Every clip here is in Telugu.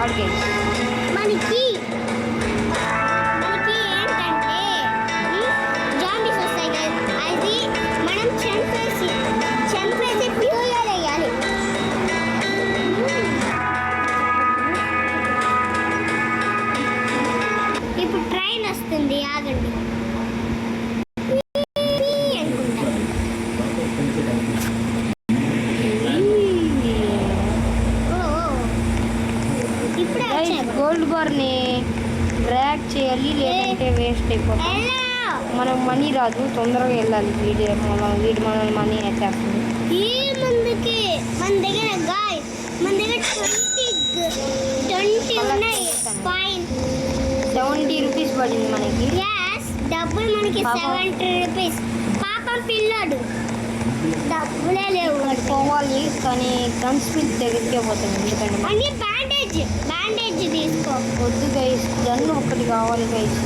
Start guys. మనకి ఏంటంటే జాంబీస్ వస్తాయి కదా, అది మనం చంపేసి ఫ్యూయల్ వేయాలి. ఇప్పుడు ట్రైన్ వస్తుంది, ఆగండి. గోల్డ్ బార్ని డ్రాగ్ చేయాలి, లేదంటే వేస్ట్ అయిపోతుంది. మనకు మనీ రాదు, తొందరగా వెళ్ళాలి. వీడి మన మనీ వచ్చేస్తుంది. మన దగ్గర 20 ఉన్నాయి. 70 రూపీస్ పడింది మనకి. డబ్బులు మనకి 70 రూపీస్. పాపం పిల్లాడు డబ్బులే లేవు. పోవాలి కానీ గన్స్ మీద దగ్గరికే పోతుంది. ఎందుకంటే బ్యాండేజ్ తీసుకో. వద్దు గైస్, గన్ ఒకటి కావాలి గైస్.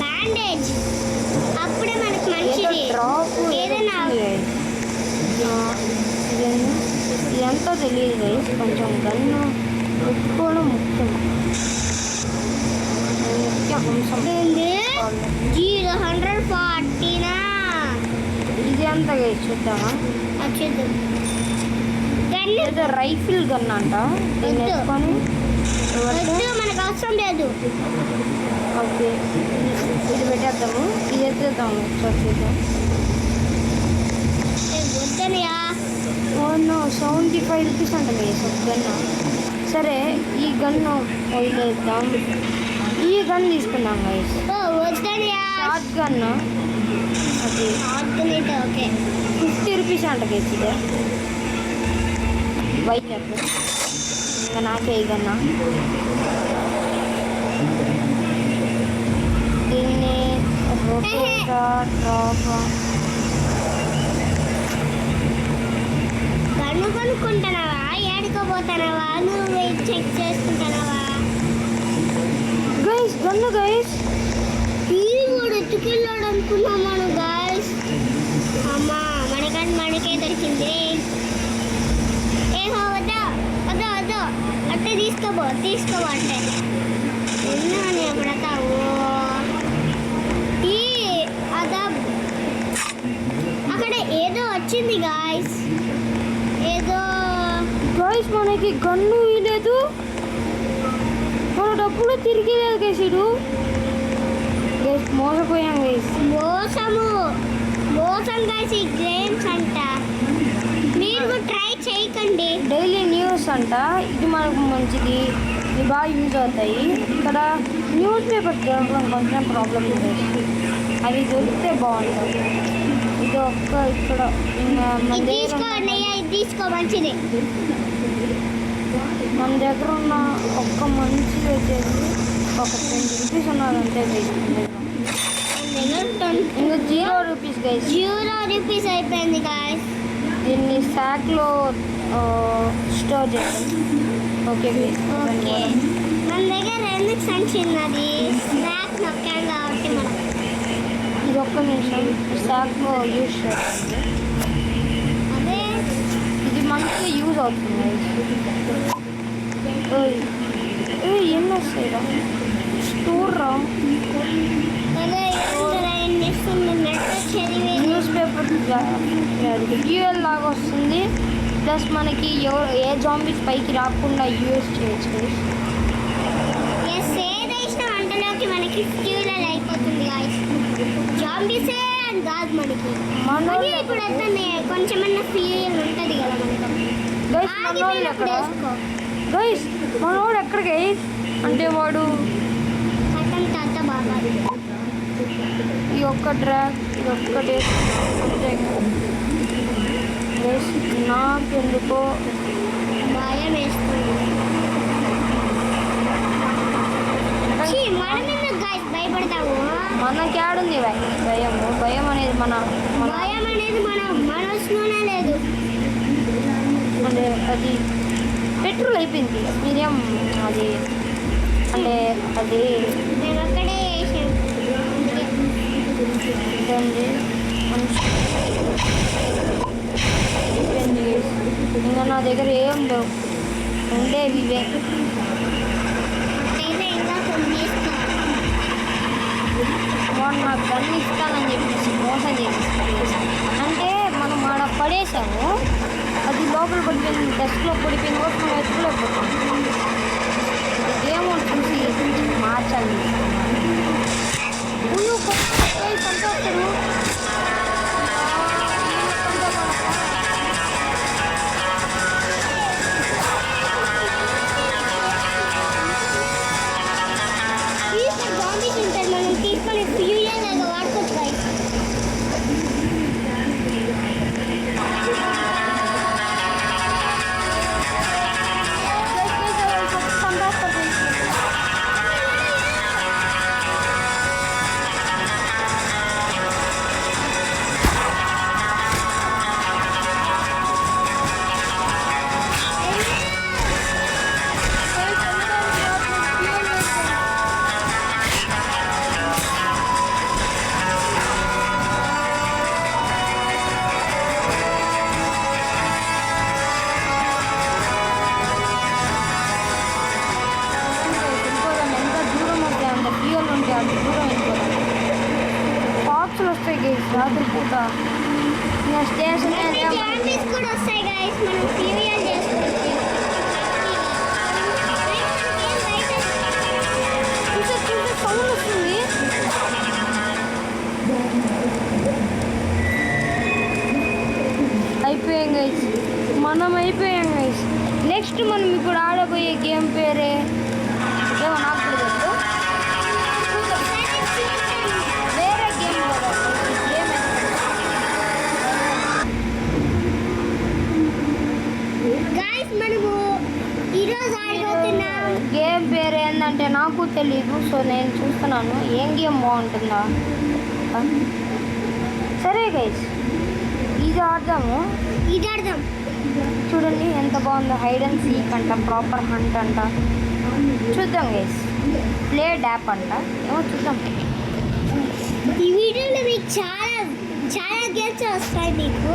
బ్యాండేజ్ అప్పుడే మనకి మంచిది. డ్రాప్ ఏదైనా ఇదంతా తెలియదు గైస్. కొంచెం గన్ను పెట్టుకోవడం ముఖ్యం. 140 ఇది అంతా గైస్ చూద్దామా? చూద్దాం. ఏదో రైఫిల్ గన్ అంట. వేసుకొని మనకు అవసరం లేదు. ఓకే, ఇది పెట్టేద్దాము. ఇది ఎత్తేద్దాము. చూద్దాం. 75 రూపీస్ అంట గైస్ గన్ను. సరే, ఈ గన్ను వదిలేద్దాం. ఈ గన్ తీసుకున్నాం గైస్. Short gun. అది 50 రూపీస్ అంట గైస్. ఇదే వైట్ ఇంకా నాకే ఈ గన్న. దీన్ని గన్ను కొనుక్కుంటున్నావా? ఏడుకోబోతున్నావా? నువ్వు చెక్ చేసుకుంటున్నావా? Guys gun guys. ఇది కూడా ఎత్తుకెళ్ళాడు అనుకున్నాం మనం గైస్. అమ్మా, మనకే దొరికింది. వద్దు అంటే తీసుకోబో అంటే ఉన్నాను ఎప్పుడతావు. అక్కడ ఏదో వచ్చింది గాయస్. మనకి గన్ను లేదు, మన డబ్బులు తిరిగి లేదు గైస్. గైస్ మోసపోయాం గైస్. మోసం గైస్. ఈ గేమ్స్ అంట మీరు ట్రై చేయకండి. డైలీ న్యూస్ అంట. ఇది మనకు మంచిది, ఇవి బాగా యూజ్ అవుతాయి. ఇక్కడ న్యూస్ పేపర్ దొరకడం కొంచెం ప్రాబ్లం ఉంది. అవి దొరికితే బాగుంటుంది. ఇది ఒక్క ఇక్కడ తీసుకో మంచిది. మన దగ్గర ఉన్న ఒక్క మంచిది వచ్చేసి ఒక 20 రూపీస్ ఉన్నదంటే ఇంకా 0 రూపీస్ గైస్. 0 రూపీస్ అయిపోయింది గైస్. దీన్ని స్టాక్లో స్టోర్ చేస్తాం. ఓకే మన దగ్గర ఎందుకు సంచిన్నది? స్నాక్ నొక్కాం కాబట్టి మనం ఇది ఒక్క నిమిషం స్టాక్లో యూజ్ చేస్తాం. అదే ఇది మంచిగా యూజ్ అవుతుంది. ఎన్ని వస్తాయిరా? స్టోర్ రా. న్యూస్ పేపర్ ఫ్యూయల్ లాగా వస్తుంది. ప్లస్ మనకి ఏ జాంబీస్ పైకి రాకుండా యూజ్ చేయొచ్చు. ఏదైనా వంటలోకి మనకి ఫ్యూయల్ అయిపోతుంది గాయ్స్. జాంబీసే అని కాదు మనకి. ఇప్పుడు అతనే కొంచెమన్నా ఫ్యూయల్ ఉంటుంది కదా మనకు. గైస్ మనోడు ఎక్కడ గైస్ అంటే వాడు కటన్ తాత బాబా. ఈ ఒక్క డ్రాగ్ ఇది ఒక్కటే నాకెందుకో భయం వేస్తుంది. భయపడతావు? మనకి ఆడుంది భయం అనేది మన మనసులోనే లేదు. అంటే అది పెట్రోల్ అయిపోయింది. మీరేం అది అంటే అది మేము అక్కడే ఇదండి ఇంకా నా దగ్గర ఏం లేవు. ఉండేవి ఇవే. వాడు నాకు గన్ ఇస్తానని చెప్పేసి మోసం చేసి అంటే మనం ఆడ పడేసాము, అది లోపల పడిపోయింది, డస్ట్లో పడిపోయింది కూడా మనం ఎత్తుకోలేకపోతాం. గేమ్ చూసి మార్చాలి. సంతోషరు జాంబీస్ ఉంటారు, మనం తీసుకొని ఫ్యూయల్ లాగా వాడుకోవచ్చు guys. రాత్రిపూట స్టేషన్ జాంబీస్ కూడా వస్తాయి guys, మనం ఫ్యూయల్ చేసుకోవచ్చు. సౌండ్ వస్తుంది. అయిపోయాం గైస్, మనం అయిపోయాం గైస్. నెక్స్ట్ మనం ఇప్పుడు ఆడబోయే గేమ్ పేరే ఏమో నాకు కూడా తెలుసు. వేరే గేమ్ guys, మనము ఈరోజు ఆడబోతున్నాం. గేమ్ పేరు ఏంటంటే నాకు తెలీదు, సో నేను చూస్తున్నాను ఏం గేమ్ బాగుంటుందా. సరే గైస్, ఇది ఆడదాము. ఇది ఆడదాం. చూడండి ఎంత బాగుందో, హైడ్ అండ్ సీక్ అంట, ప్రాపర్ హంట్ అంట. చూద్దాం గైస్, ప్లే డాప్ అంట, ఏమో చూద్దాం. ఈ వీడియోలో మీకు చాలా గేమ్స్ వస్తాయి మీకు,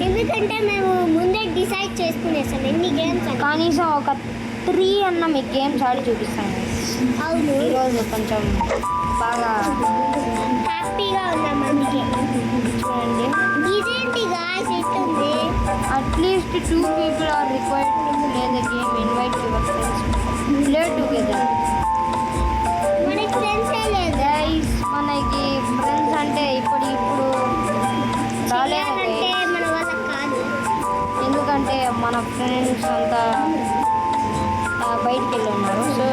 ఎందుకంటే మేము ముందే డిసైడ్ చేసుకునేసాం ఎన్ని గేమ్స్ అని. కనీసం ఒక 3 అన్న మీకు గేమ్స్ ఆడి చూపిస్తాను గైస్. అవును, ఈరోజు కొంచెం బాగా హ్యాపీగా ఉన్నాం అందుకే. చూడండి, ఇదేంటి గాయ్స్ ఇస్తుంది, at least 2 people are required to play the game. Invite your friends, play together. మనకి ఫ్రెండ్స్ లేదు గైస్, మనకి ఫ్రెండ్స్ అంటే ఇప్పుడు రాలేదు అంటే మన వల్ల కాదు, ఎందుకంటే మన ఫ్రెండ్స్ అంతా బయటికి వెళ్ళి ఉన్నారు. సో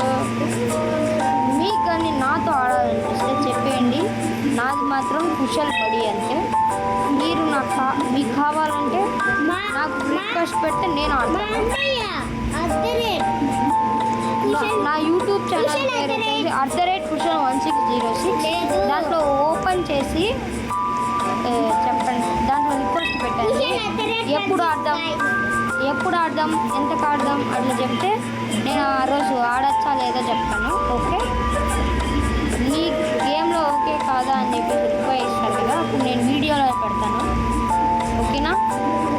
మీకు కానీ నాతో ఆడాలనిపిస్తే చెప్పేయండి, నాది మాత్రం కుషల్ పడి అంటే. మీరు మీకు కావాలంటే నాకు రిక్వెస్ట్ పెడితే నేను మా ఆడతాను. అన్నయ్య అద్దరే నా యూట్యూబ్ ఛానల్ పేరు వచ్చేసి @kushal1606. లేదు. దాంట్లో ఓపెన్ చేసి చెప్పండి, దాంట్లో రిక్వెస్ట్ పెట్టండి. ఎప్పుడు ఆడదాం ఎంతకు ఆడదాం అట్లా చెప్తే నేను ఆ రోజు ఆడచ్చా లేదా చెప్తాను. ఓకే, నీ గేమ్లో ఓకే కాదా అని చెప్పి రిక్వెస్ట్ ఇస్తారు కదా, అప్పుడు నేను వీడియోలో పెడతాను. ఓకేనా,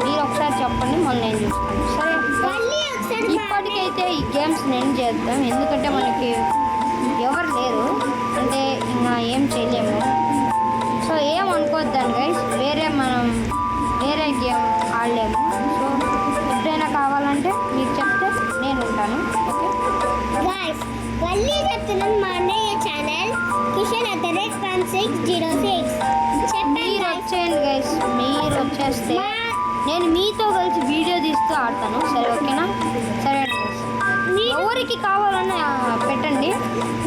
మీరు ఒకసారి చెప్పండి, మళ్ళీ నేను చూస్తాను. సరే, ఇప్పటికైతే ఈ గేమ్స్ నేను చేద్దాం, ఎందుకంటే మనకి ఎవరు లేరు అంటే ఇంకా ఏం చేయలేము. సో ఏమనుకోవద్దండి గైస్, మనం వేరే గేమ్ ఆడలేము. సో ఎప్పుడైనా కావాలంటే మీరు చెప్తే నేను ఉంటాను. ఓకే గాయ్స్, మళ్ళీ చెప్తున్నాను, మా అన్నయ్య ఛానల్ kushal@1606. మీరు వచ్చేయండి గైస్, మీరు వచ్చేస్తే నేను మీతో కలిసి వీడియో తీస్తూ ఆడతాను. సరే ఓకేనా, సరే గైస్, ఎవరికి కావాలన్నా పెట్టండి,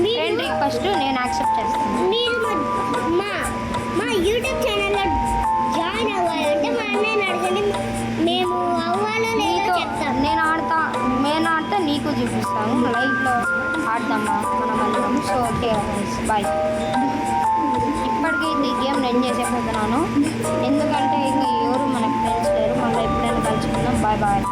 ఫ్రెండ్ రిక్వెస్ట్ నేను యాక్సెప్ట్ చేస్తాను. మీరు మా యూట్యూబ్ ఛానల్లో జాయిన్ అవ్వాలంటే మా అన్నయ్యని అడగండి, మేము అవ్వాలో లేదో చెప్తాం. నేను ఆడతా నీకు చూపిస్తాను, లైవ్లో ఆడదామా మనం అందరం. So okay guys, bye. ఇప్పటికైతే ఈ గేమ్ నేను చేసేపోతున్నాను, ఎందుకంటే ఇంకా ఎవరు మన ఫ్రెండ్స్ లేరు. మళ్ళీ ఎప్పుడైనా కలుసుకుందాం. Bye bye.